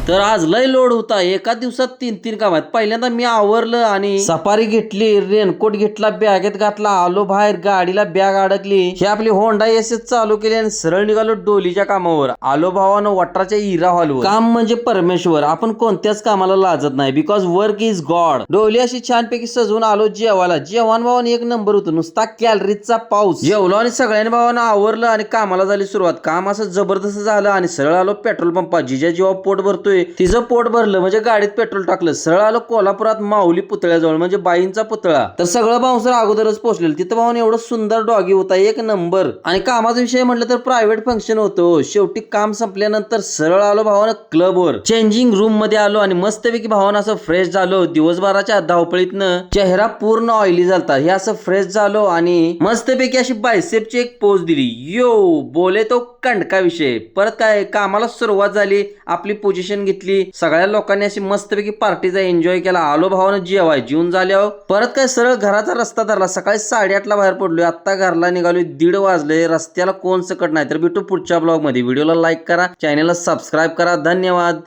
तर आज लय लोड होता, एका दिवसात 3-3 काम आहेत. पहिल्यांदा मी आवरलं आणि सफारी घेतली, रेनकोट घेतला, बॅगेत घातला, आलो बाहेर, गाडीला बॅग अडकली. ही आपली होंडा एस चालू केली आणि सरळ निघालो डोलीच्या कामावर. आलो भावानं वट्राच्या इरा हॉलवर. काम म्हणजे परमेश्वर, आपण कोणत्याच कामाला लाजत नाही, बिकॉज वर्क इज गॉड. डोली अशी छानपैकी सजवून आलो जेवायला. जेवण भावानं एक नंबर होतं, नुसता कॅलरीजचा पाऊस. जेवलो आणि सगळ्यांनी भावानं आवरलं आणि कामाला झाली सुरुवात. काम असं जबरदस्त झालं आणि सरळ आलो पेट्रोल पंपा. जिजा जेव्हा पोट भरतोय तिचं पोट भरलं म्हणजे गाडीत पेट्रोल टाकलं. सरळ आलो कोल्हापुरात माऊली पुतळ्याजवळ, म्हणजे बाईंचा पुतळा. तर सगळं बाउन्सर अगोदरच पोहोचलेलं. तिथं भाऊन एवढं सुंदर डॉगी होता, एक नंबर. आणि कामाचा विषय म्हटलं तर प्रायव्हेट फंक्शन होतं. शेवटी काम संपल्यानंतर सरळ आलो भावानं क्लबवर. चेंजिंग रूम मध्ये आलो आणि मस्तपैकी भावानं असं फ्रेश झालो. दिवसभराच्या धावपळीतनं चेहरा पूर्ण ऑइली झालता. हे असं फ्रेश झालो आणि मस्तपैकी अशी बायसेपची एक पोज दिली. यो बोले तो कंडका विषय. परत काय कामाला सुरुवात झाली, आपली पोझिशन घेतली. सगळ्या लोकांनी अशी मस्तपैकी पार्टीचा एन्जॉय केला. आलो भावानं जेवाय. जेवून झाल्यावर परत काय सरळ घराचा रस्ता धरला. सकाळी 8:30ला बाहेर पडलोय, आता घरला निघालोय 1:30 वाजले. रस्त्याला कोण सकट नाही. तर भेटू पुढच्या ब्लॉग मध्ये. व्हिडिओला लाईक करा, चॅनलला सबस्क्राईब करा. धन्यवाद.